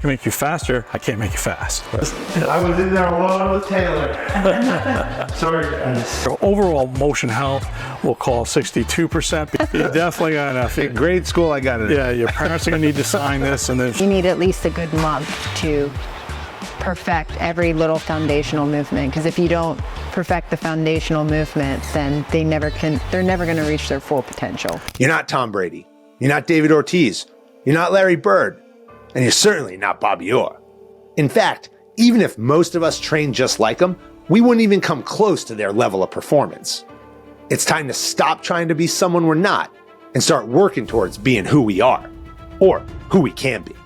can make you faster, I can't make you fast. I was in there alone with Taylor. Sorry, guys. Overall motion health, we'll call 62%. You definitely got enough. In grade school, I got it. Yeah, your parents are gonna need to sign this, and then You need at least a good month to perfect every little foundational movement, because if you don't perfect the foundational movements, then they're never going to reach their full potential. You're not Tom Brady. You're not David Ortiz. You're not Larry Bird. And you're certainly not Bobby Orr. In fact, even if most of us trained just like them, we wouldn't even come close to their level of performance. It's time to stop trying to be someone we're not and start working towards being who we are, or who we can be.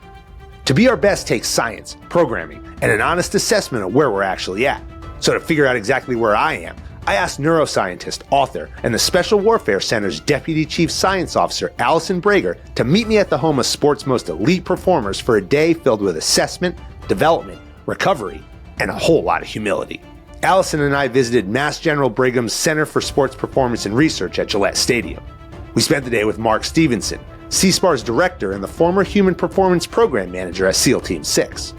To be our best takes science, programming, and an honest assessment of where we're actually at. So to figure out exactly where I am, I asked neuroscientist, author, and the Special Warfare Center's Deputy Chief Science Officer, Allison Brager, to meet me at the home of sport's most elite performers for a day filled with assessment, development, recovery, and a whole lot of humility. Allison and I visited Mass General Brigham's Center for Sports Performance and Research at Gillette Stadium. We spent the day with Mark Stephenson, CSPAR's director and the former Human Performance Program Manager at SEAL Team 6.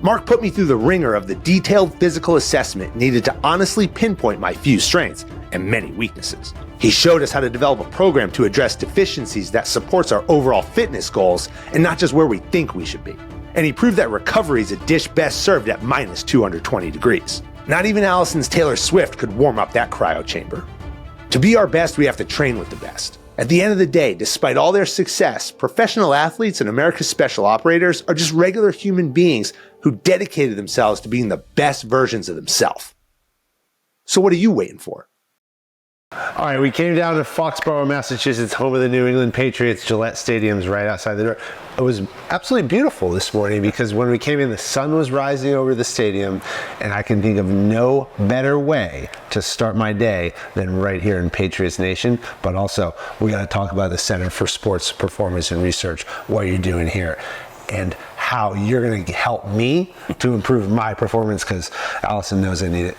Mark put me through the ringer of the detailed physical assessment needed to honestly pinpoint my few strengths and many weaknesses. He showed us how to develop a program to address deficiencies that supports our overall fitness goals and not just where we think we should be. And he proved that recovery is a dish best served at minus 220 degrees. Not even Allison's Taylor Swift could warm up that cryo chamber. To be our best, we have to train with the best. At the end of the day, despite all their success, professional athletes and America's special operators are just regular human beings who dedicated themselves to being the best versions of themselves. So what are you waiting for? All right, we came down to Foxborough, Massachusetts, home of the New England Patriots. Gillette Stadium's right outside the door. It was absolutely beautiful this morning because when we came in, the sun was rising over the stadium, and I can think of no better way to start my day than right here in Patriots Nation. But also, we got to talk about the Center for Sports Performance and Research, what you're doing here, and how you're going to help me to improve my performance, because Allison knows I need it.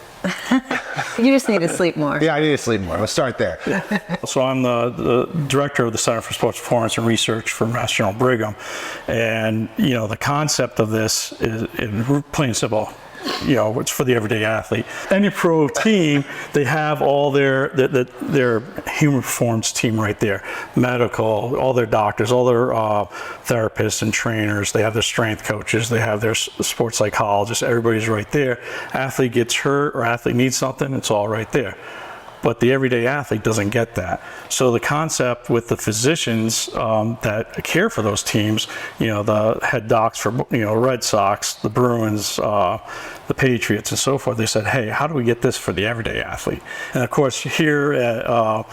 You just need to sleep more. Yeah, I need to sleep more. Let's start there. So I'm the director of the Center for Sports Performance and Research for Mass General Brigham, and the concept of this is plain and simple. It's for the everyday athlete. Any pro team, they have all their human performance team right there. Medical, all their doctors, all their therapists and trainers. They have their strength coaches. They have their sports psychologists. Everybody's right there. Athlete gets hurt or athlete needs something, it's all right there. But the everyday athlete doesn't get that. So the concept with the physicians that care for those teams, the head docs for Red Sox, the Bruins, the Patriots, and so forth, they said, hey, how do we get this for the everyday athlete? And of course, here at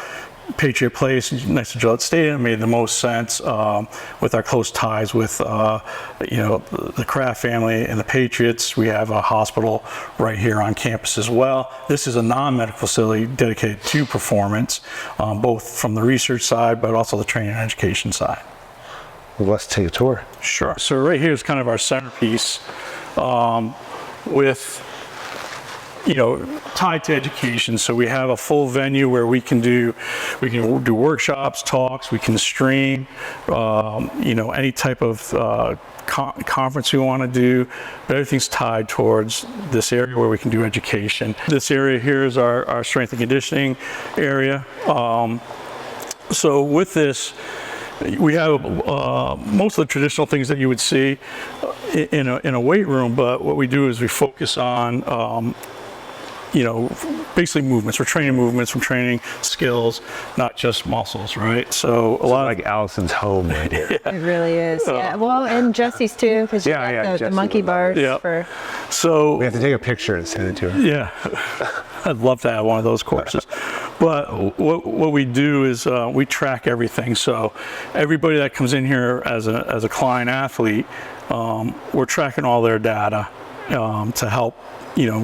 Patriot Place next to Gillette Stadium made the most sense with our close ties with the Kraft family and the Patriots. We have a hospital right here on campus as well. This is a non-medical facility dedicated to performance, both from the research side but also the training and education side. Well, let's take a tour. Sure. So right here is kind of our centerpiece with tied to education. So we have a full venue where we can do workshops, talks, we can stream, any type of conference we want to do, but everything's tied towards this area where we can do education. This area here is our strength and conditioning area. So with this, we have most of the traditional things that you would see in a weight room, but what we do is we focus on basically movements. We're training movements, we're training skills, not just muscles, right? So a lot like Allison's home right here. It really is. Yeah. Well, and Jesse's too, because you got the monkey bars for. So we have to take a picture and send it to her. Yeah, I'd love to have one of those courses. But what we do is we track everything. So everybody that comes in here as a client athlete, we're tracking all their data. to help,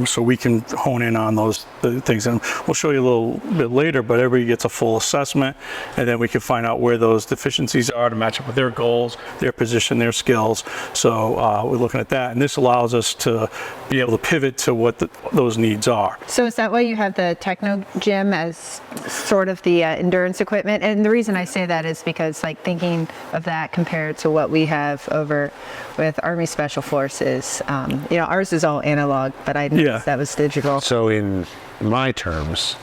so we can hone in on those things. And we'll show you a little bit later, but everybody gets a full assessment, and then we can find out where those deficiencies are to match up with their goals, their position, their skills. So we're looking at that, and this allows us to be able to pivot to what those needs are. So is that why you have the techno gym as sort of the endurance equipment? And the reason I say that is because, like, thinking of that compared to what we have over with Army Special Forces, ours is all analog, but I noticed that was digital. So in my terms,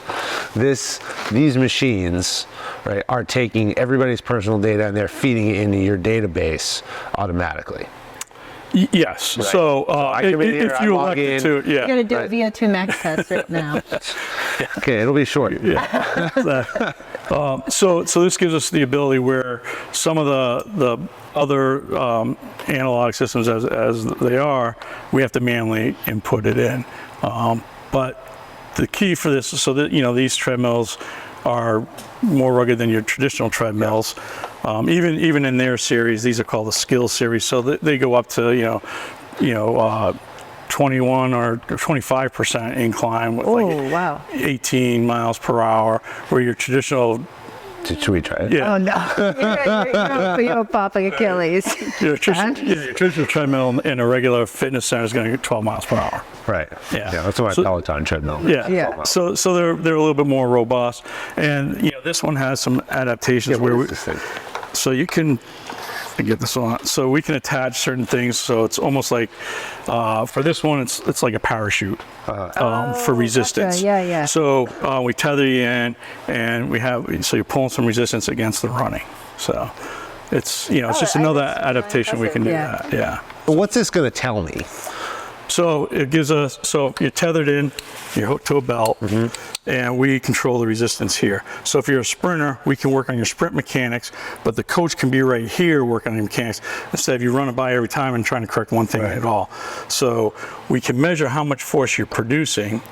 these machines, right, are taking everybody's personal data and they're feeding it into your database automatically. Yes. Right. So I come in here, if you I log elected in. to, You're going to do a VO2 max test right now. Okay, it'll be short. So this gives us the ability where some of the other analog systems as they are, we have to manually input it in. But the key for this is so that, these treadmills are more rugged than your traditional treadmills. Even in their series, these are called the Skill Series. So they go up to 21 or 25% incline with wow. 18 miles per hour, where your traditional. Should we try it? Yeah. Oh no, you're popping Achilles. Your traditional treadmill in a regular fitness center is going to get 12 miles per hour. Right. Yeah. That's my Peloton treadmill. Yeah. So they're a little bit more robust, and this one has some adaptations where so you can get this on. So we can attach certain things. So it's almost like for this one, it's like a parachute for resistance. Gotcha. Yeah. So we tether you in, and you're pulling some resistance against the running. So it's it's just another adaptation we can do that. Yeah. What's this going to tell me? So it gives us, so you're tethered in, you're hooked to a belt, and we control the resistance here. So if you're a sprinter, we can work on your sprint mechanics, but the coach can be right here working on your mechanics instead of you running by every time and trying to correct one thing at all. So we can measure how much force you're producing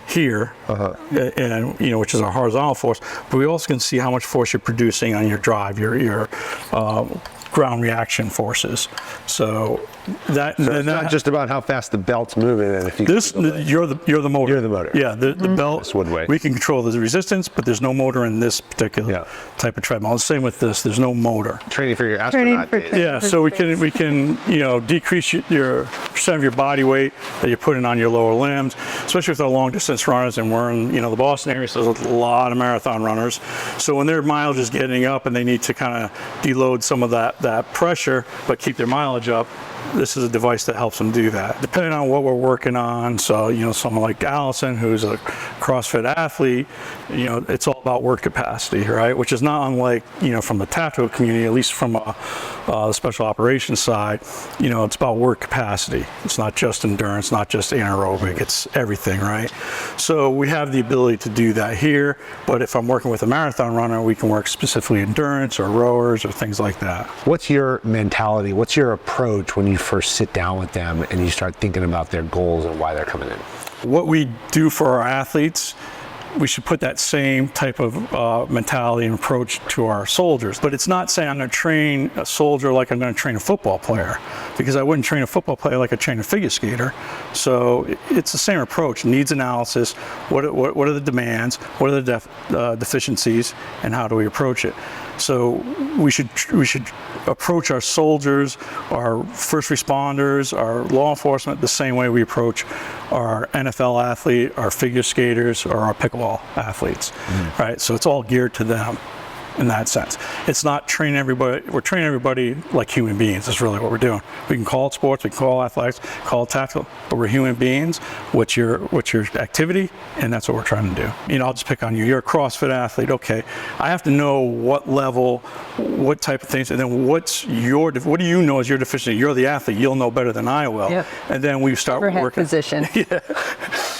here, and which is our horizontal force, but we also can see how much force you're producing on your drive, your ground reaction forces. So it's not just about how fast the belt's moving, and if you you're the motor. You're the motor. Yeah, the belt. We can control the resistance, but there's no motor in this particular type of treadmill. The same with this. There's no motor. Training for your astronaut days. Yeah, so we can decrease your percent of your body weight that you're putting on your lower limbs, especially with our long distance runners. And we're in the Boston area, so there's a lot of marathon runners. So when their mileage is getting up and they need to kind of deload some of that pressure, but keep their mileage up, this is a device that helps them do that. Depending on what we're working on, so someone like Allison, who's a CrossFit athlete, it's all about work capacity, right? Which is not unlike from the tactical community, at least from the special operations side. It's about work capacity. It's not just endurance, not just anaerobic. It's everything, right? So we have the ability to do that here. But if I'm working with a marathon runner, we can work specifically endurance or rowers or things like that. What's your mentality? What's your approach when you first sit down with them and you start thinking about their goals and why they're coming in? What we do for our athletes, we should put that same type of mentality and approach to our soldiers. But it's not saying I'm going to train a soldier like I'm going to train a football player, because I wouldn't train a football player like I train a figure skater. So it's the same approach: needs analysis. What are the demands? What are the deficiencies? And how do we approach it? So we should approach our soldiers, our first responders, our law enforcement the same way we approach our NFL athlete, our figure skaters, or our pickleball athletes, right? So it's all geared to them in that sense. It's not training everybody. We're training everybody like human beings. That's really what we're doing. We can call it sports, we can call it athletics, call it tactical, but we're human beings. What's your activity? And that's what we're trying to do. I'll just pick on you. You're a CrossFit athlete. Okay, I have to know what level, what type of things, and then what do you know is your deficiency? You're the athlete. You'll know better than I will. Yep. And then we start working. Position.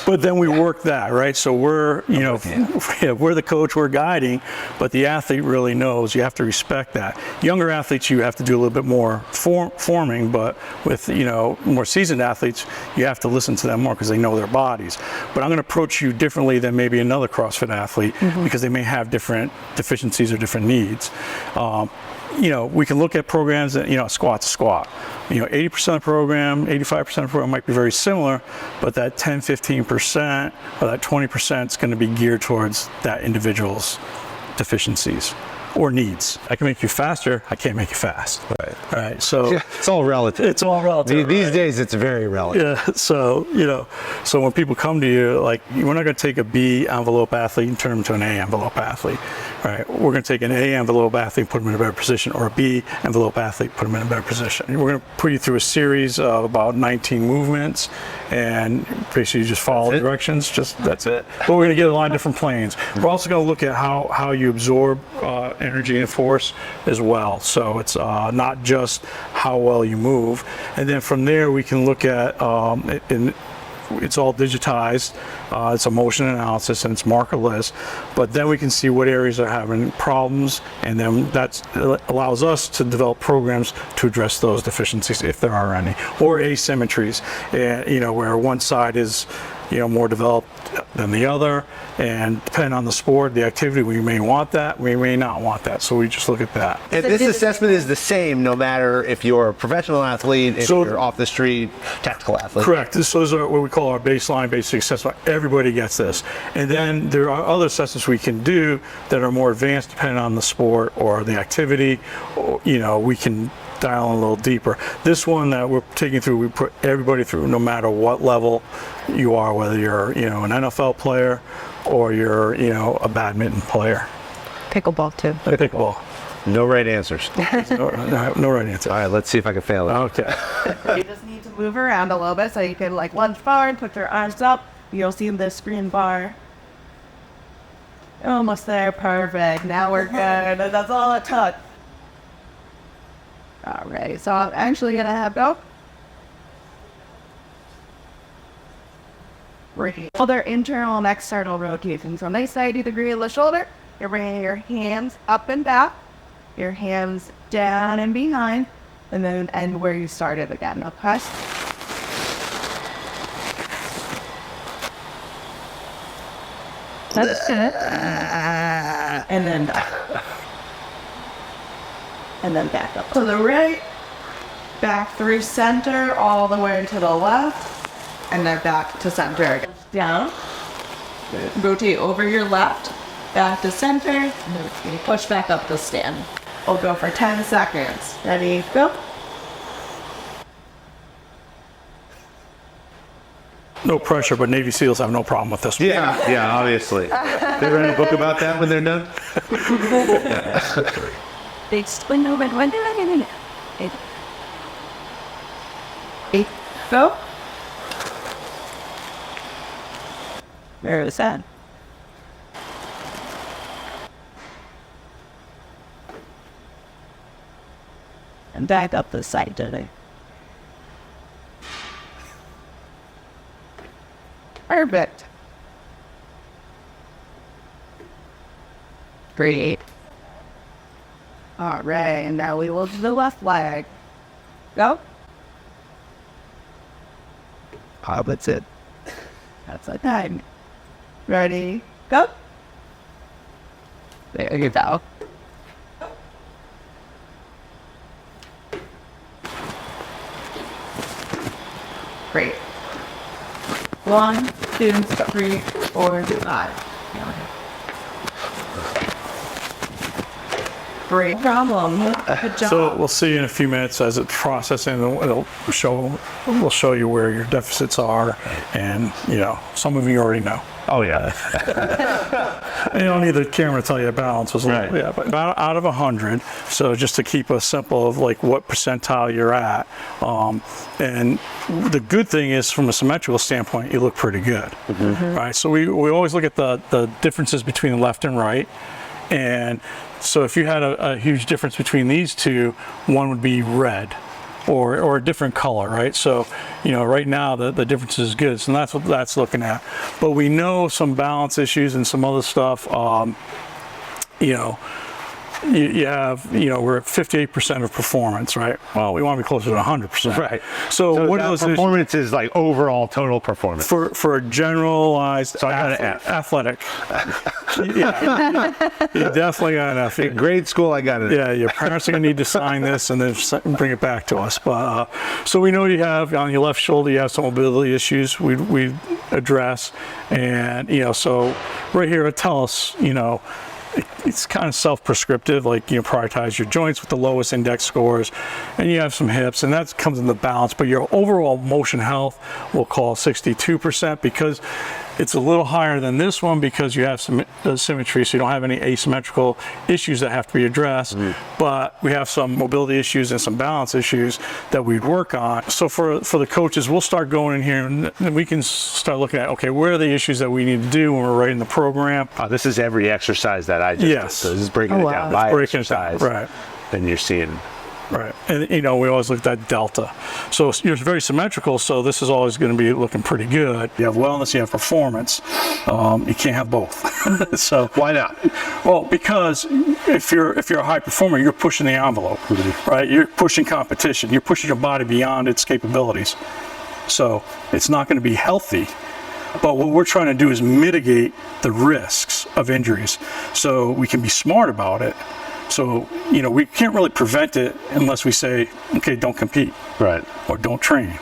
But then we work that, right? So we're, we're the coach, we're guiding, but the athlete really knows. You have to respect that. Younger athletes, you have to do a little bit more forming, but with, more seasoned athletes, you have to listen to them more because they know their bodies. But I'm going to approach you differently than maybe another CrossFit athlete because they may have different deficiencies or different needs. we can look at programs that, squat to squat. 80% of the program, 85% of the program might be very similar, but that 10, 15% or that 20% is going to be geared towards that individual's deficiencies or needs. I can make you faster, I can't make you fast. Right. So It's all relative. it's all relative. These days, it's very relative. Yeah, so when people come to you, like, we're not going to take a B envelope athlete and turn them to an A envelope athlete, right? We're going to take an A envelope athlete and put them in a better position, or a B envelope athlete, put them in a better position. We're going to put you through a series of about 19 movements, and basically you just follow the directions. That's it. But we're going to get a lot of different planes. We're also going to look at how you absorb energy and force as well. So it's not just how well you move, and then from there we can look at it's all digitized. It's a motion analysis and it's markerless, but then we can see what areas are having problems, and then that allows us to develop programs to address those deficiencies if there are any, or asymmetries, where one side is more developed than the other, and depending on the sport, the activity, we may want that, we may not want that. So we just look at that. And this assessment is the same no matter if you're a professional athlete, if you're off the street, tactical athlete. Correct. Those are what we call our baseline basic assessment. Everybody gets this. And then there are other assessments we can do that are more advanced depending on the sport or the activity. We can dial in a little deeper. This one that we're taking through, we put everybody through, no matter what level you are, whether you're an NFL player or you're a badminton player. Pickleball too. Pickleball. No right answers. No right answer. All right, let's see if I can fail it. Okay. You just need to move around a little bit, so you can lunge forward, put your arms up. You'll see this green bar. Almost there, perfect. Now we're good. That's all it took. All right, so I'm actually gonna have go. Other internal and external rotations. From this 90 degree of the shoulder, you're bringing your hands up and back, your hands down and behind, and then end where you started again. Okay. That's it. And then back. And then back up to the right, back through center, all the way to the left, and then back to center. Down, rotate over your left, back to center, and then push back up to stand. We'll go for 10 seconds. Ready, go. No pressure, but Navy SEALs have no problem with this one. Yeah, obviously. They write a book about that when they're done? They spin over and go. Where is that? And back up the side today. Perfect. Great. All right, and now we will do the left leg. Go. That's it. That's the time. Ready, go. There you go. Great. 1, 2, 3, 4, 5. Great problem. Good job. So we'll see you in a few minutes as it's processing. We'll show you where your deficits are, and some of you already know. Oh, yeah. And you don't need the camera to tell you the balance was Right. but about out of 100. So just to keep us simple of what percentile you're at. And the good thing is, from a symmetrical standpoint, you look pretty good. Right? So we always look at the differences between the left and right. And so if you had a huge difference between these two, one would be red or a different color, right? So, right now the difference is good. So that's what that's looking at. But we know some balance issues and some other stuff, you have, we're at 58% of performance, right? Well, we want to be closer to 100%. Right. So what that are those performance is like overall total performance. for a generalized So I got an F. athletic? Yeah, you definitely got an F. In grade school, I got it. Yeah, your parents are gonna need to sign this and then bring it back to us. But so we know you have on your left shoulder, you have some mobility issues we address, and so right here it tells us, it's kind of self-prescriptive, like prioritize your joints with the lowest index scores, and you have some hips, and that comes into balance. But your overall motion health we'll call 62%, because it's a little higher than this one because you have some symmetry, so you don't have any asymmetrical issues that have to be addressed. But we have some mobility issues and some balance issues that we'd work on. So for the coaches, we'll start going in here and we can start looking at, okay, where are the issues that we need to do when we're writing the program? This is every exercise that I just did. Yes. So this is breaking it down by Breaking it down, exercise. right. Then you're seeing. Right, and we always look at delta. So you're very symmetrical, so this is always going to be looking pretty good. You have wellness, you have performance. You can't have both. So Why not? well, because if you're a high performer, you're pushing the envelope, right? You're pushing competition. You're pushing your body beyond its capabilities. So it's not going to be healthy. But what we're trying to do is mitigate the risks of injuries, so we can be smart about it. So, we can't really prevent it unless we say, okay, don't compete. Right. Or don't train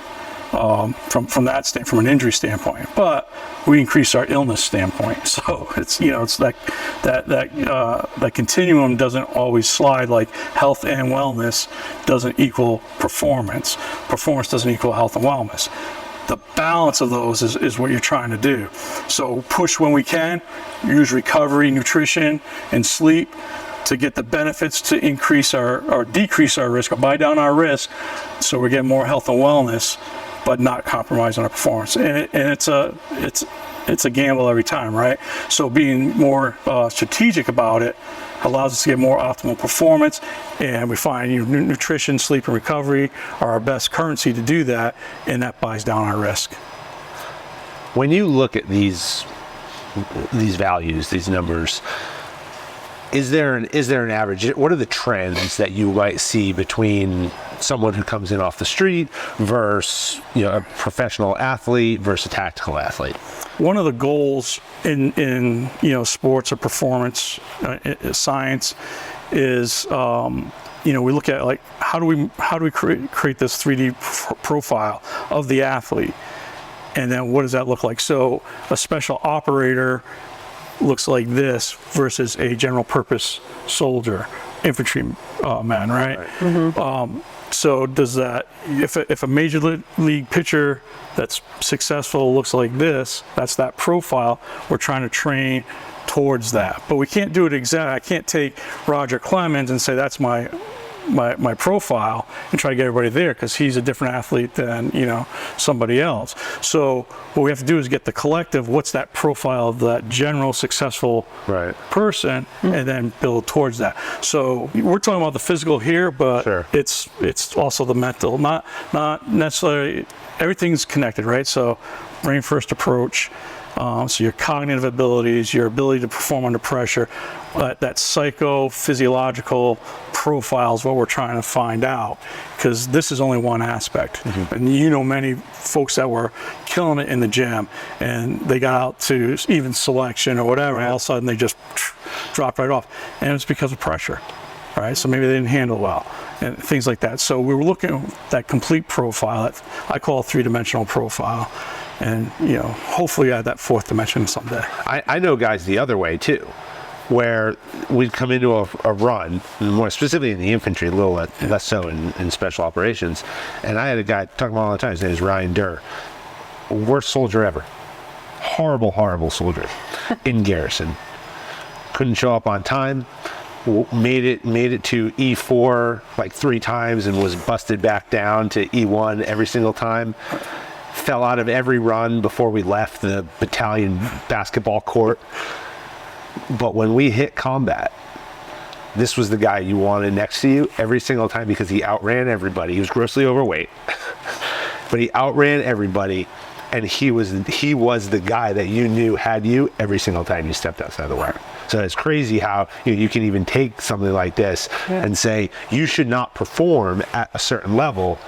from an injury standpoint. But we increase our illness standpoint. So it's, it's that continuum doesn't always slide, like health and wellness doesn't equal performance. Performance doesn't equal health and wellness. The balance of those is what you're trying to do. So push when we can, use recovery, nutrition, and sleep to get the benefits to increase or decrease our risk or buy down our risk, so we get more health and wellness, but not compromise on our performance. And it's a gamble every time, right? So being more strategic about it allows us to get more optimal performance, and we find nutrition, sleep, and recovery are our best currency to do that, and that buys down our risk. When you look at these values, these numbers, is there an average? What are the trends that you might see between someone who comes in off the street versus a professional athlete versus a tactical athlete? One of the goals in sports or performance science is we look at, like, how do we create this 3D profile of the athlete, and then what does that look like? So a special operator looks like this versus a general purpose soldier, infantryman, right? Mm-hmm. So does that, if a major league pitcher that's successful looks like this, that's that profile, we're trying to train towards that. But we can't do it exactly. I can't take Roger Clemens and say that's my profile and try to get everybody there, because he's a different athlete than somebody else. So what we have to do is get the collective, what's that profile of that general successful person, and then build towards that. So we're talking about the physical here, but sure, it's also the mental, not necessarily. Everything's connected, right? So brain first approach. So your cognitive abilities, your ability to perform under pressure, that psychophysiological profile is what we're trying to find out, because this is only one aspect. Mm-hmm. And many folks that were killing it in the gym, and they got out to even selection or whatever, and all of a sudden they just dropped right off. And it's because of pressure, right? So maybe they didn't handle well and things like that. So we were looking at that complete profile, that I call a three-dimensional profile. And hopefully add that fourth dimension someday. I know guys the other way too, where we'd come into a run, more specifically in the infantry, a little less so in special operations. And I had a guy talking about all the time. His name is Ryan Durr. Worst soldier ever. Horrible soldier in garrison. Couldn't show up on time. Made it to E4 like 3 times and was busted back down to E1 every single time. Fell out of every run before we left the battalion basketball court. But when we hit combat, this was the guy you wanted next to you every single time, because he outran everybody. He was grossly overweight, but he outran everybody. and he was the guy that you knew had you every single time you stepped outside the wire. So it's crazy how you can even take something like this and say you should not perform at a certain level,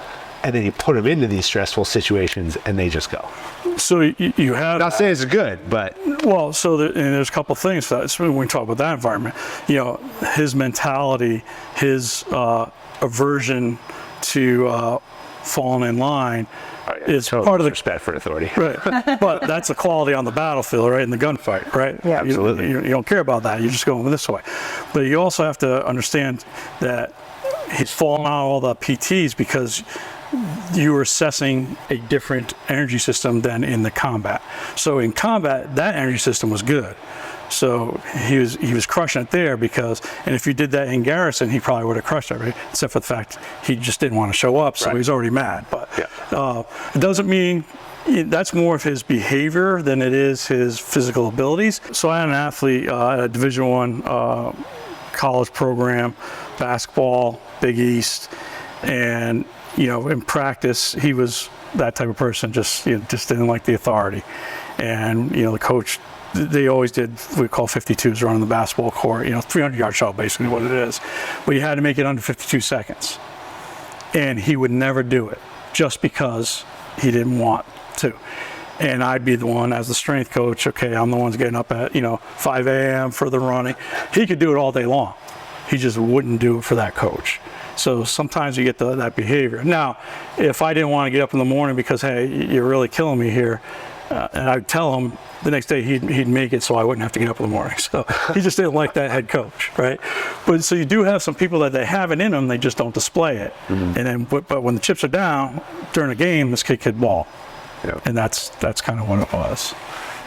and then you put them into these stressful situations and they just go. So you have. Not saying it's good, but Well, and there's a couple of things for that. So when we talk about that environment, his mentality, his aversion to falling in line is total part of the respect for authority. Right, but that's a quality on the battlefield, right? In the gunfight, right? Yeah. Absolutely. You don't care about that. You're just going this way. But you also have to understand that he's falling out all the PTs because you were assessing a different energy system than in the combat. So in combat, that energy system was good. So he was crushing it there because, and if you did that in garrison, he probably would have crushed it, right? Except for the fact he just didn't want to show up, so Right. he was already mad. But it doesn't mean that's more of his behavior than it is his physical abilities. So I had an athlete at a Division I college program, basketball, Big East, and in practice he was that type of person, just didn't like the authority, and the coach. They always did what we call 52s running the basketball court, 300-yard shot basically what it is. But you had to make it under 52 seconds. And he would never do it just because he didn't want to. And I'd be the one as the strength coach, okay, I'm the one's getting up at, 5 a.m. for the running. He could do it all day long. He just wouldn't do it for that coach. So sometimes you get that behavior. Now, if I didn't want to get up in the morning because, hey, you're really killing me here, and I'd tell him the next day he'd make it so I wouldn't have to get up in the morning. So he just didn't like that head coach, right? But so you do have some people that they have it in them, they just don't display it. And then, but when the chips are down during a game, this kid could ball. Yeah. And that's kind of what it was.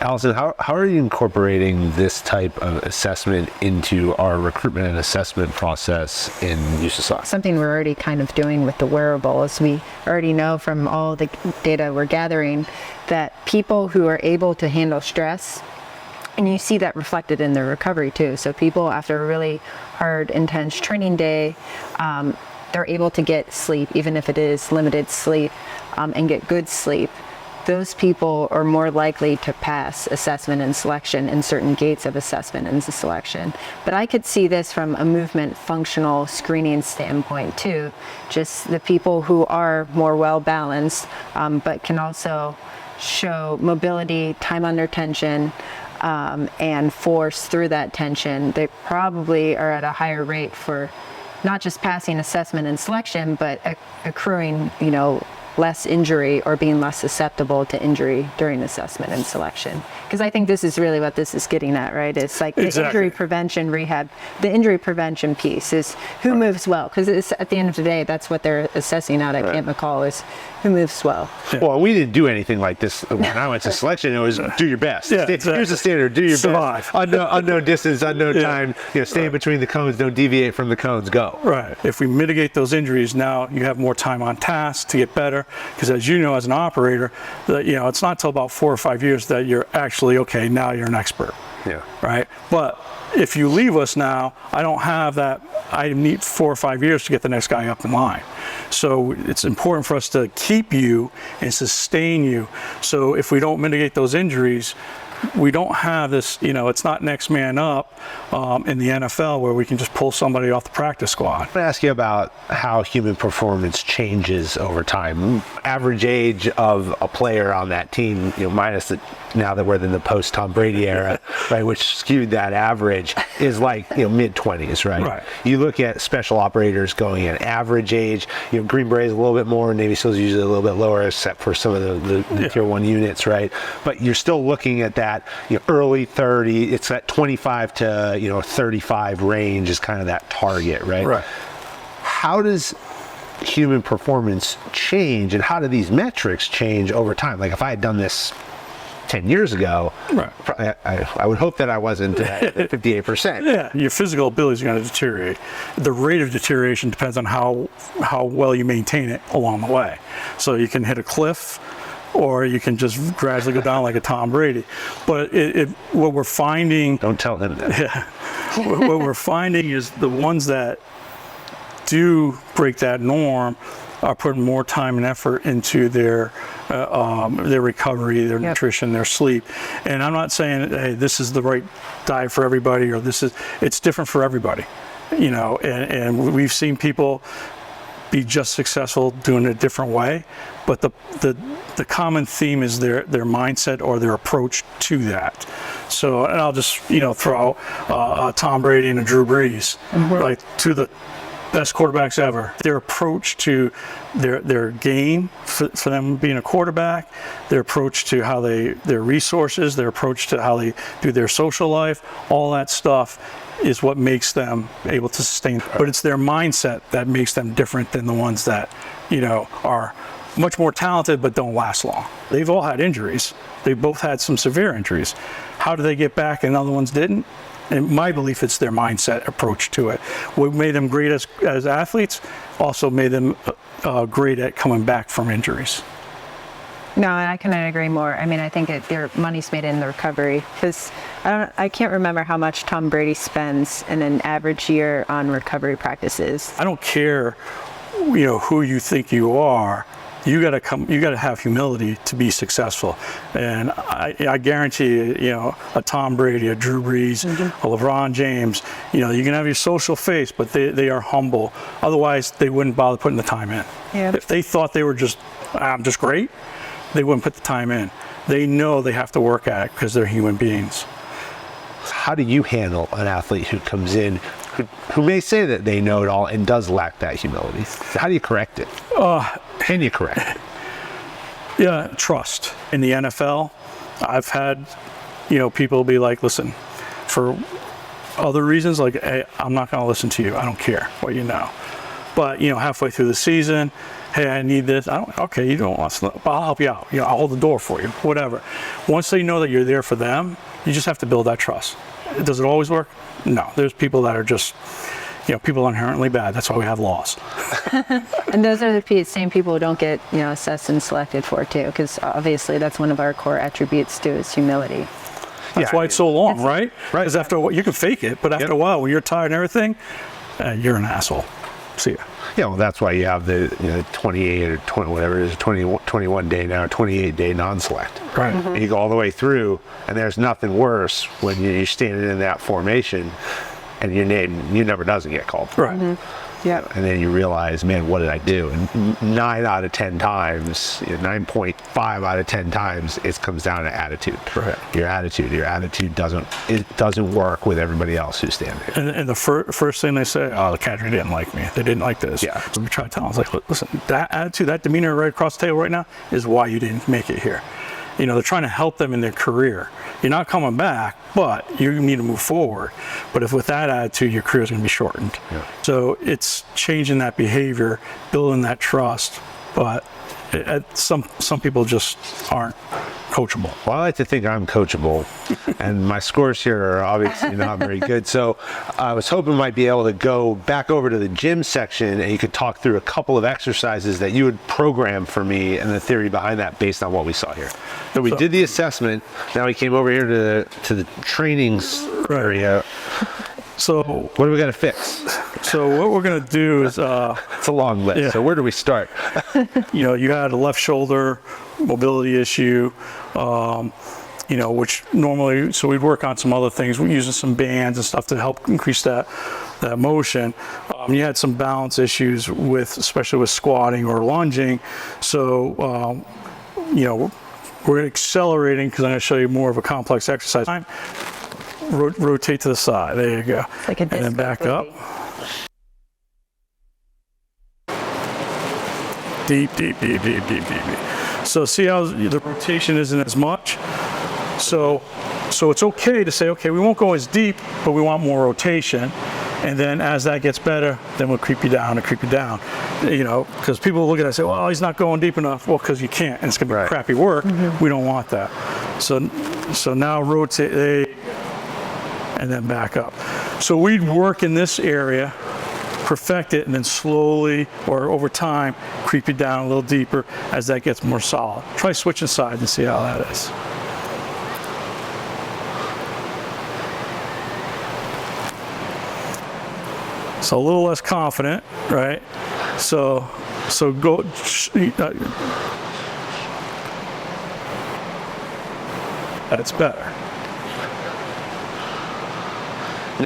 Allison, how are you incorporating this type of assessment into our recruitment and assessment process in USASOC? Something we're already kind of doing with the wearables. We already know from all the data we're gathering that people who are able to handle stress, and you see that reflected in their recovery too. So people after a really hard, intense training day, they're able to get sleep, even if it is limited sleep, and get good sleep. Those people are more likely to pass assessment and selection in certain gates of assessment and selection. But I could see this from a movement functional screening standpoint too. Just the people who are more well balanced, but can also show mobility, time under tension, and force through that tension. They probably are at a higher rate for not just passing assessment and selection, but accruing, less injury or being less susceptible to injury during assessment and selection. Because I think this is really what this is getting at, right? It's like the injury prevention rehab, the injury prevention piece is who moves well. Because at the end of the day, that's what they're assessing out at Camp McCall is who moves well. Well, we didn't do anything like this when I went to selection. It was do your best. Yeah, exactly. Here's the standard. Do your Survive. best. Unknown distance, unknown time. Stay in between the cones. Don't deviate from the cones. Go. Right. If we mitigate those injuries, now you have more time on task to get better. Because as you know, as an operator, it's not until about 4 or 5 years that you're actually, okay, now you're an expert. Yeah. Right. But if you leave us now, I don't have that. I need 4 or 5 years to get the next guy up in line. So it's important for us to keep you and sustain you. So if we don't mitigate those injuries, we don't have this, it's not next man up in the NFL where we can just pull somebody off the practice squad. I want to ask you about how human performance changes over time. Average age of a player on that team, minus now that we're in the post-Tom Brady era, right, which skewed that average, is like, mid-20s, right? Right. You look at special operators going in, average age, Green Berets a little bit more, Navy SEALs usually a little bit lower, except for some of the Tier 1 units, right? But you're still looking at that, early 30, it's that 25 to, 35 range is kind of that target, right? Right. How does human performance change, and how do these metrics change over time? Like if I had done this 10 years ago, Right. I would hope that I wasn't at 58%. Yeah, your physical abilities are going to deteriorate. The rate of deterioration depends on how well you maintain it along the way. So you can hit a cliff, or you can just gradually go down like a Tom Brady. But what we're finding... Don't tell him that. Yeah. What we're finding is the ones that do break that norm are putting more time and effort into their recovery, their nutrition, their sleep. And I'm not saying, hey, this is the right diet for everybody, or it's different for everybody, you know, and we've seen people be just successful doing it a different way, but the common theme is their mindset or their approach to that. So, and I'll just, you know, throw Tom Brady and a Drew Brees, like two of the best quarterbacks ever. Their approach to their game for them being a quarterback, their approach to how their resources, their approach to how they do their social life, all that stuff is what makes them able to sustain. But it's their mindset that makes them different than the ones that, you know, are much more talented but don't last long. They've all had injuries. They both had some severe injuries. How do they get back and other ones didn't? In my belief, it's their mindset approach to it. What made them great as athletes also made them great at coming back from injuries. No, and I couldn't agree more. I mean, I think their money's made in the recovery, because I can't remember how much Tom Brady spends in an average year on recovery practices. I don't care, you know, who you think you are. You got to have humility to be successful. And I guarantee you know, a Tom Brady, a Drew Brees, a LeBron James, you know, you can have your social face, but they are humble. Otherwise, they wouldn't bother putting the time in. Yeah. If they thought they were just great, they wouldn't put the time in. They know they have to work at it because they're human beings. How do you handle an athlete who comes in who may say that they know it all and does lack that humility? How do you correct it? Can you correct it? Yeah, trust. In the NFL, I've had, you know, people be like, listen, for other reasons, like, hey, I'm not going to listen to you. I don't care what you know. But, you know, halfway through the season, hey, I need this. Okay, you don't want to, but I'll help you out. You know, I'll hold the door for you, whatever. Once they know that you're there for them, you just have to build that trust. Does it always work? No. There's people that are just, you know, people are inherently bad. That's why we have laws. And those are the same people who don't get, you know, assessed and selected for too, because obviously that's one of our core attributes too, is humility. That's why it's so long, right? Right. Because after a while, you can fake it, but after a while, when you're tired and everything, you're an asshole. See ya. Yeah, well, that's why you have the 28 or 20, whatever it is, 21 day now, 28 day non-select. Right. And you go all the way through, and there's nothing worse when you're standing in that formation and your number doesn't get called. Right. Yeah. And then you realize, man, what did I do? And 9 out of 10 times, 9.5 out of 10 times, it comes down to attitude. Right. Your attitude doesn't work with everybody else who's standing there. And the first thing they say, oh, the cadre didn't like me. They didn't like this. Yeah. So we try to tell them, I was like, listen, that attitude, that demeanor right across the table right now is why you didn't make it here. You know, they're trying to help them in their career. You're not coming back, but you need to move forward. But if with that attitude, your career is going to be shortened. Yeah. So it's changing that behavior, building that trust. But some people just aren't coachable. Well, I like to think I'm coachable, and my scores here are obviously not very good. So I was hoping we might be able to go back over to the gym section, and you could talk through a couple of exercises that you would program for me and the theory behind that based on what we saw here. So we did the assessment. Now we came over here to the trainings area. So what do we got to fix? So what we're going to do is... it's a long list. Yeah. So where do we start? You know, you had a left shoulder mobility issue, you know, which normally, so we'd work on some other things. We're using some bands and stuff to help increase that motion. You had some balance issues especially with squatting or lunging. So, you know, we're accelerating because I'm going to show you more of a complex exercise. Rotate to the side. There you go. It's like a disc and then back up. Deep. So see how the rotation isn't as much? So it's okay to say, okay, we won't go as deep, but we want more rotation. And then as that gets better, then we'll creep you down. You know, because people look at it and say, well, he's not going deep enough. Well, because you can't, and it's going to be crappy work. We don't want that. So now rotate, and then back up. So we'd work in this area, perfect it, and then slowly or over time creep it down a little deeper as that gets more solid. Try switching sides and see how that is. So a little less confident, right? So go. That's better.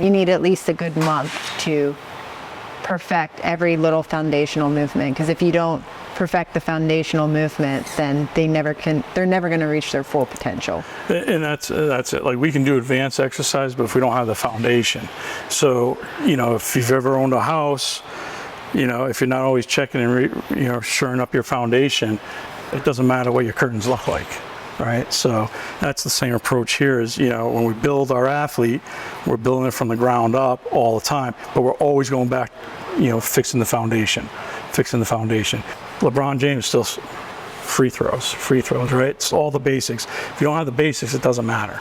You need at least a good month to perfect every little foundational movement, because if you don't perfect the foundational movement, then they're never going to reach their full potential. And that's it. Like, we can do advanced exercise, but if we don't have the foundation. So, if you've ever owned a house, if you're not always checking and shoring up your foundation, it doesn't matter what your curtains look like. Right, so that's the same approach here. Is when we build our athlete, we're building it from the ground up all the time, but we're always going back, fixing the foundation. LeBron James still free throws, right? It's all the basics. If you don't have the basics, it doesn't matter.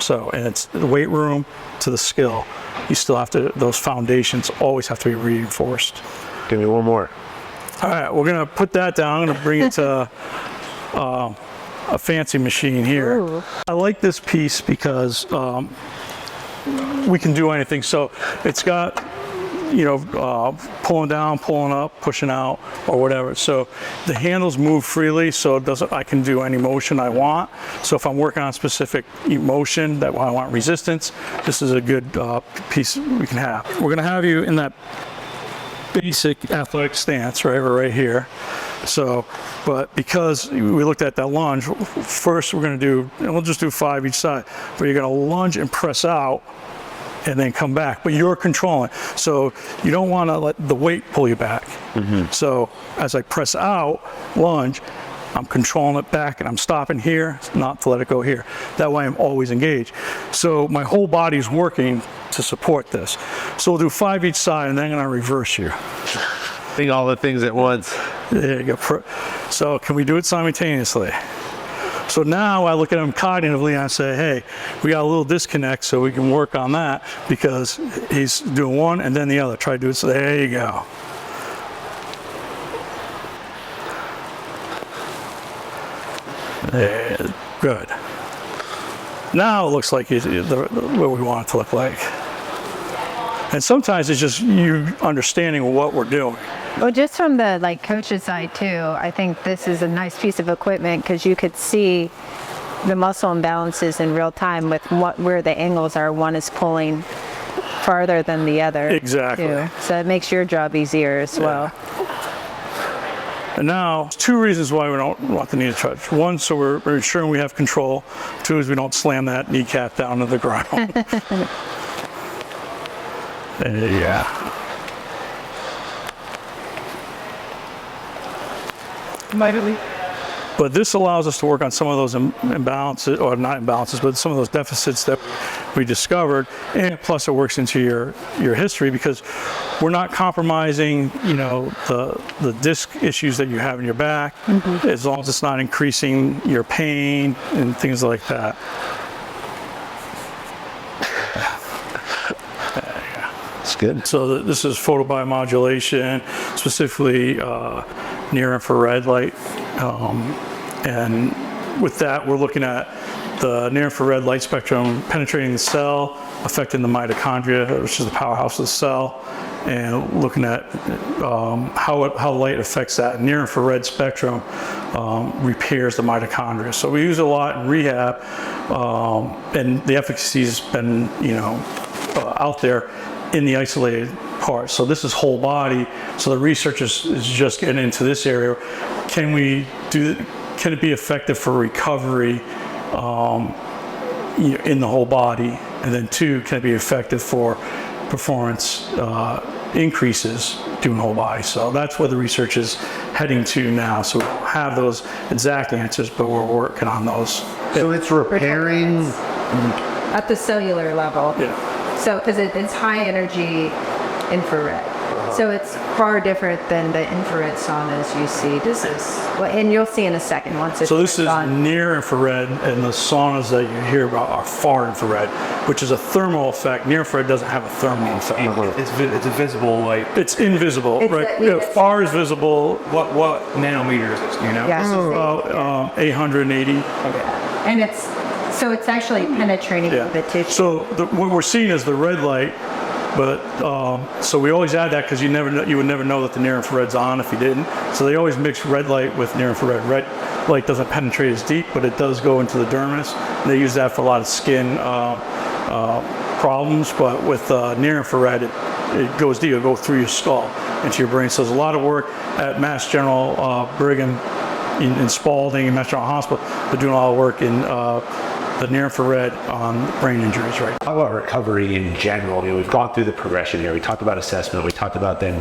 So, and it's the weight room to the skill. You still have to; those foundations always have to be reinforced. Give me one more. All right, we're gonna put that down. I'm gonna bring it to. A fancy machine here. Ooh. I like this piece because we can do anything. So it's got, pulling down, pulling up, pushing out, or whatever. So the handles move freely, so I can do any motion I want. So if I'm working on a specific motion that I want resistance, this is a good piece we can have. We're gonna have you in that basic athletic stance, right? We're right here. So, but because we looked at that lunge, first we're going to do, and we'll just do 5 each side, but you're going to lunge and press out and then come back, but you're controlling. So you don't want to let the weight pull you back. Mm-hmm. So as I press out, lunge, I'm controlling it back and I'm stopping here, not to let it go here. That way I'm always engaged. So my whole body's working to support this. So we'll do 5 each side and then I'm going to reverse you. Doing all the things at once. There you go. So can we do it simultaneously? So now I look at him cognitively and I say, hey, we got a little disconnect, so we can work on that, because he's doing one and then the other. Try to do it. So there you go. There, good. Now it looks like what we want it to look like. And sometimes it's just you understanding what we're doing. Well, just from the coach's side too, I think this is a nice piece of equipment, because you could see the muscle imbalances in real time with where the angles are. One is pulling farther than the other. Exactly. Too. So it makes your job easier as well. And now, 2 reasons why we don't want the knee to touch. 1, so we're ensuring we have control. 2 is we don't slam that kneecap down to the ground. Yeah. Mightily. But this allows us to work on some of those imbalances, or not imbalances, but some of those deficits that we discovered. And plus it works into your history, because we're not compromising, the disc issues that you have in your back, as long as it's not increasing your pain and things like that. It's good. So this is photobiomodulation, specifically near infrared light. And with that, we're looking at the near infrared light spectrum penetrating the cell, affecting the mitochondria, which is the powerhouse of the cell, and looking at how light affects that. Near infrared spectrum repairs the mitochondria. So we use it a lot in rehab, and the efficacy has been, out there in the isolated part. So this is whole body. So the research is just getting into this area. Can it be effective for recovery in the whole body? And then 2, can it be effective for performance increases doing whole body? So that's where the research is heading to now. So we don't have those exact answers, but we're working on those. So it's repairing At the cellular level. Yeah. So, because it's high energy infrared. So it's far different than the infrared saunas you see. This is, and you'll see in a second once it's So this is on. near infrared, and the saunas that you hear about are far infrared, which is a thermal effect. Near infrared doesn't have a thermal effect. It's a visible light. It's invisible, It's right? a- Far is visible. What nanometer is this? Do you know? Yeah. About 880. And it's actually penetrating Yeah. the tissue. So what we're seeing is the red light But so we always add that because you would never know that the near infrared's on if you didn't. So they always mix red light with near infrared. Red light doesn't penetrate as deep, but it does go into the dermis. And they use that for a lot of skin problems. But with near infrared, it goes deep. It'll go through your skull into your brain. So there's a lot of work at Mass General Brigham in Spalding and Mass General Hospital. They're doing a lot of work in the near infrared on brain injuries, right? Talk about recovery in general. We've gone through the progression here. We talked about assessment. We talked about then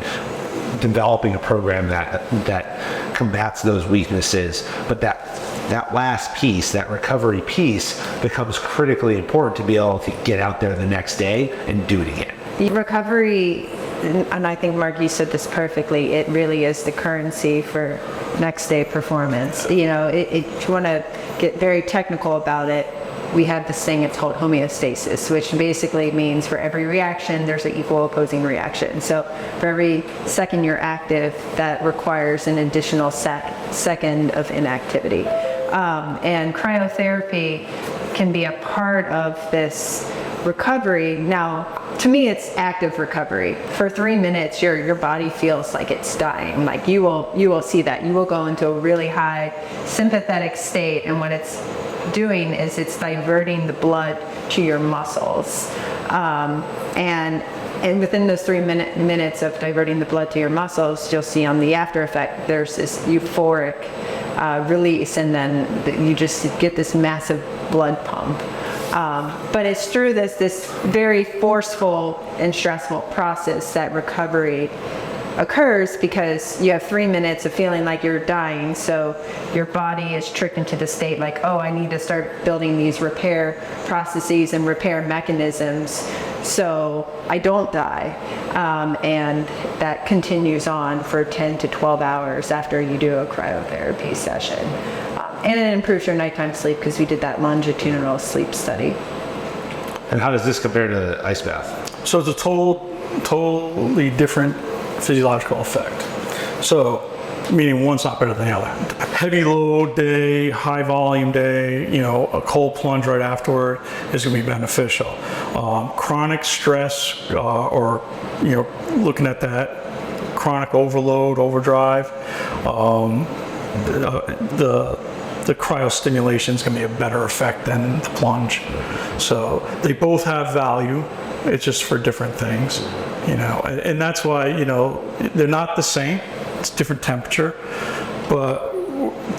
developing a program that combats those weaknesses. But that last piece, that recovery piece, becomes critically important to be able to get out there the next day and do it again. The recovery, and I think Mark, you said this perfectly, it really is the currency for next day performance. If you want to get very technical about it, we have this thing, it's called homeostasis, which basically means for every reaction, there's an equal opposing reaction. So for every second you're active, that requires an additional second of inactivity. And cryotherapy can be a part of this recovery. Now, to me, it's active recovery. For 3 minutes, your body feels like it's dying. Like you will see that. You will go into a really high sympathetic state, and what it's doing is it's diverting the blood to your muscles. And within those 3 minutes of diverting the blood to your muscles, you'll see on the after effect, there's this euphoric release, and then you just get this massive blood pump. But it's through this very forceful and stressful process that recovery occurs, because you have 3 minutes of feeling like you're dying, so your body is tricked into the state like, oh, I need to start building these repair processes and repair mechanisms so I don't die. And that continues on for 10 to 12 hours after you do a cryotherapy session. And it improves your nighttime sleep, because we did that longitudinal sleep study. And how does this compare to the ice bath? So it's a totally different physiological effect. So, meaning one's not better than the other. Heavy load day, high volume day, a cold plunge right afterward is going to be beneficial. Chronic stress, or looking at that chronic overload, overdrive, the cryostimulation is going to be a better effect than the plunge. So they both have value. It's just for different things, and that's why, they're not the same. It's different temperature, but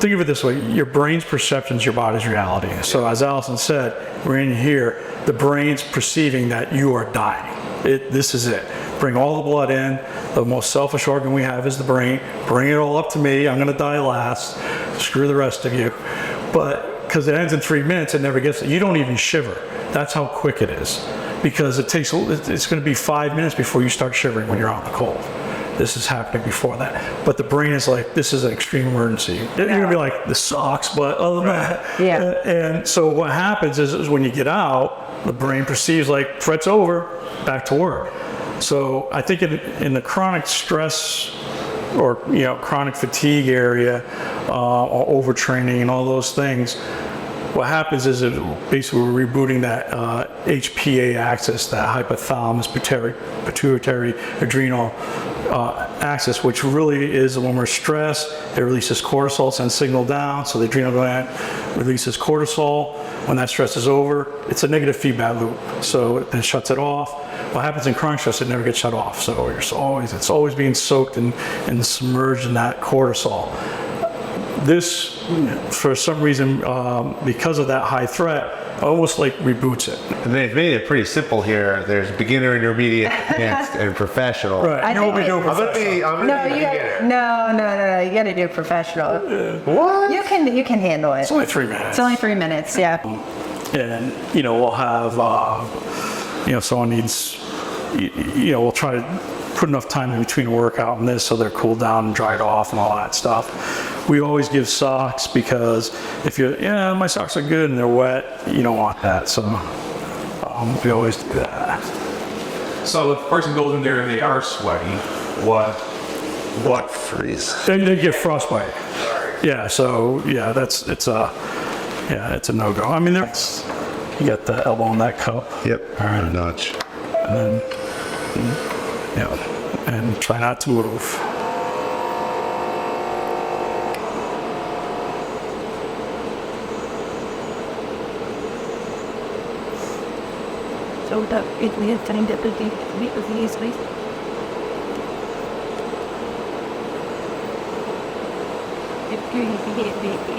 think of it this way: your brain's perception is your body's reality. So as Allison said, we're in here, the brain's perceiving that you are dying. This is it. Bring all the blood in. The most selfish organ we have is the brain. Bring it all up to me. I'm going to die last. Screw the rest of you. But because it ends in 3 minutes, it never gets it. You don't even shiver. That's how quick it is. Because it's going to be 5 minutes before you start shivering when you're out in the cold. This is happening before that. But the brain is like, this is an extreme emergency. You're going to be like, this sucks, but other than that. Yeah. And so what happens is when you get out, the brain perceives like, threat's over, back to work. So I think in the chronic stress or chronic fatigue area, or overtraining and all those things, what happens is basically we're rebooting that HPA axis, that hypothalamus pituitary adrenal axis, which really is when we're stressed, it releases cortisol, sends signal down, so the adrenal gland releases cortisol. When that stress is over, it's a negative feedback loop, so it then shuts it off. What happens in chronic stress, it never gets shut off, so it's always being soaked and submerged in that cortisol. This, for some reason, because of that high threat, almost like reboots it. And they've made it pretty simple here. There's beginner, intermediate, advanced, and professional. Right. No, we do professional. you got to do professional. What? You can handle it. It's only 3 minutes. It's only 3 minutes, yeah. And we'll have someone needs, we'll try to put enough time in between a workout and this so they're cooled down and dried off and all that stuff. We always give socks, because if my socks are good and they're wet, you don't want that. So we always do that. So if a person goes in there and they are sweaty, what freeze? They get frostbite. Yeah. So yeah, it's a no-go. I mean, you got the elbow in that cup. Yep. All right. Notch. And then Yeah, and try not to move. So that if we have time to put the these please. If you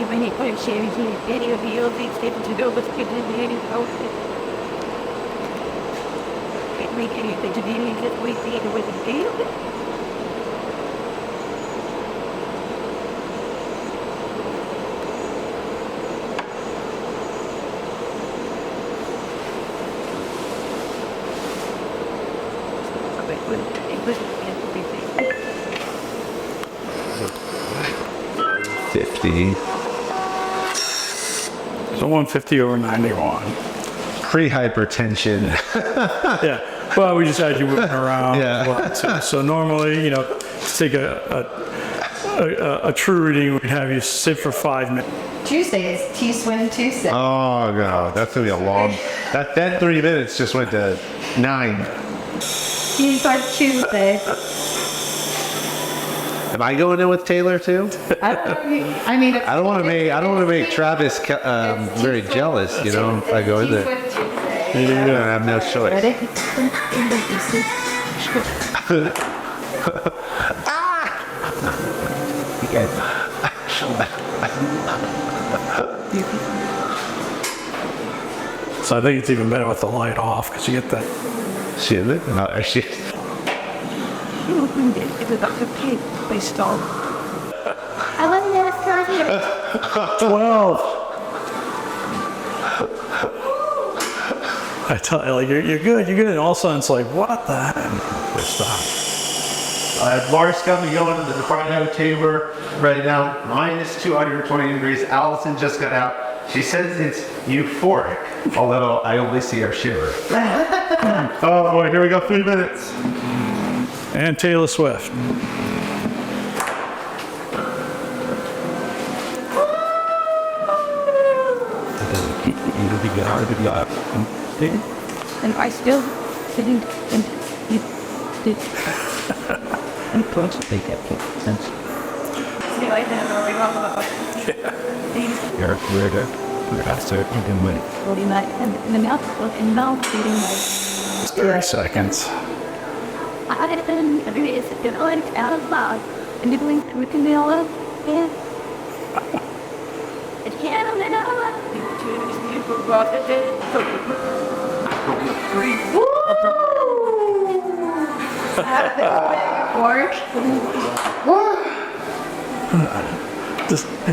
even if I'm sharing any of you these people to go with kids in the any outfit. We can use it to deal with the deal. It was 50. So 150 over 91. Pre-hypertension. Yeah. Well, we just had you moving around. Yeah. Well, too. So normally, you know, to take a true reading, we'd have you sit for 5 minutes. Tuesday is T-Swim Tuesday. Oh no, that's gonna be a long. That 3 minutes just went to 9. T-Swim Tuesday. Am I going in with Taylor too? I mean, I don't want to make Travis very jealous. You know, if I go in there, I have no choice. Ready? So I think it's even better with the light off because you get that. She in it? No, she. it was up to pig based on. I wasn't there to 12. I tell you, like, you're good. And all of a sudden it's like, what the heck? Stop. Lars got me going to the cryo chamber right now, minus 220 degrees. Allison just got out. She says it's euphoric, although I only see her shiver. Oh boy, here we go, 3 minutes. And Taylor Swift. And I still didn't and you did and plus they get sense. See I don't know You're certain you can win. holding my in the mouth feeding my 30 seconds. I didn't agree with it out of loud and doing we can deal with it. It can't on it out.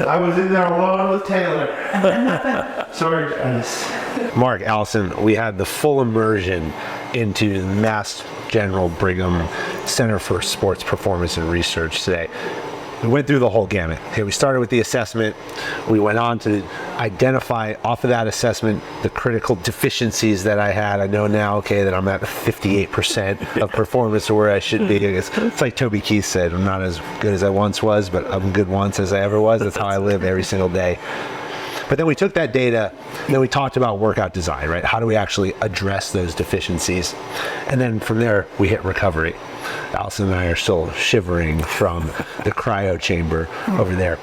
I was in there alone with Taylor. Sorry, guys. Mark, Allison, we had the full immersion into the Mass General Brigham Center for Sports Performance and Research today. We went through the whole gamut. Okay, we started with the assessment. We went on to identify off of that assessment the critical deficiencies that I had. I know now, okay, that I'm at 58% of performance or where I should be. It's like Toby Keith said, I'm not as good as I once was, but I'm good once as I ever was. That's how I live every single day. But then we took that data, and then we talked about workout design, right? How do we actually address those deficiencies? And then from there, we hit recovery. Allison and I are still shivering from the cryo chamber over there.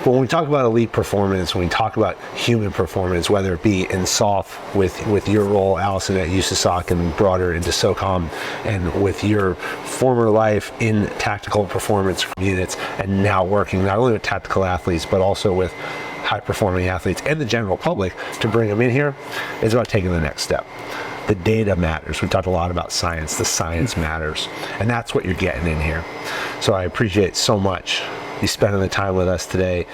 But when we talk about elite performance, when we talk about human performance, whether it be in SOF with your role, Allison, at USASOC and broader into SOCOM, and with your former life in tactical performance units, and now working not only with tactical athletes, but also with high-performing athletes and the general public, to bring them in here, is about taking the next step. The data matters. We talked a lot about science. The science matters. And that's what you're getting in here. So I appreciate so much you spending the time with us today,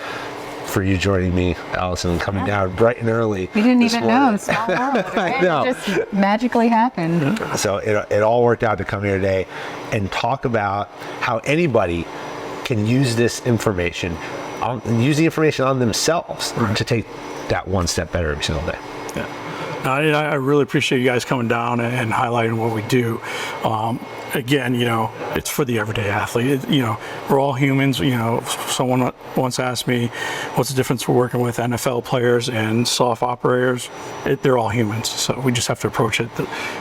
for you joining me, Allison, coming down bright and early. We didn't this even morning. know. Small world. I know. It just magically happened. So it all worked out to come here today and talk about how anybody can use this information, use the information on themselves to take that one step better every single day. I really appreciate you guys coming down and highlighting what we do. again, it's for the everyday athlete. We're all humans. Someone once asked me, what's the difference for working with NFL players and soft operators? They're all humans. So we just have to approach it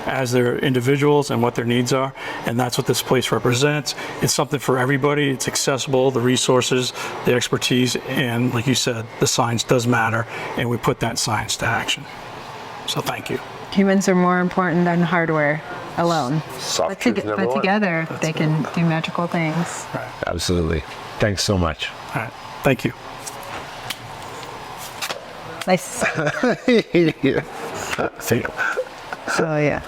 as their individuals and what their needs are. And that's what this place represents. It's something for everybody. It's accessible, the resources, the expertise, and like you said, the science does matter. And we put that science to action. So thank you. Humans are more important than hardware alone. But together, they can do magical things. Absolutely. Thanks so much. All right. Thank you. Nice. See you. Oh, yeah.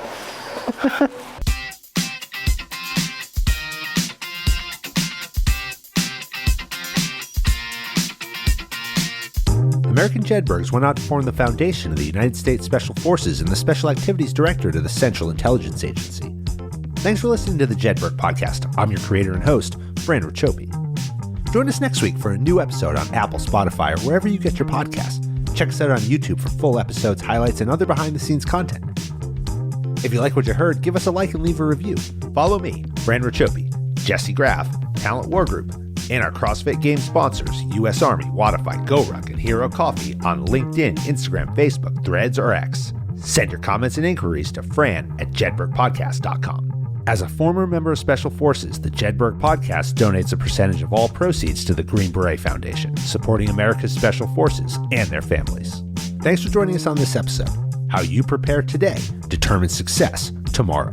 American Jedburghs went out to form the foundation of the United States Special Forces and the Special Activities Directorate of the Central Intelligence Agency. Thanks for listening to the Jedburgh Podcast. I'm your creator and host, Fran Rachopi. Join us next week for a new episode on Apple, Spotify, or wherever you get your podcasts. Check us out on YouTube for full episodes, highlights, and other behind-the-scenes content. If you like what you heard, give us a like and leave a review. Follow me, Fran Rachopi, Jesse Graff, Talent War Group, and our CrossFit Games sponsors, U.S. Army, Wodify, GoRuck, and Hero Coffee on LinkedIn, Instagram, Facebook, Threads, or X. Send your comments and inquiries to fran@jedburghpodcast.com. As a former member of Special Forces, the Jedburgh Podcast donates a percentage of all proceeds to the Green Beret Foundation, supporting America's Special Forces and their families. Thanks for joining us on this episode. How you prepare today determines success tomorrow.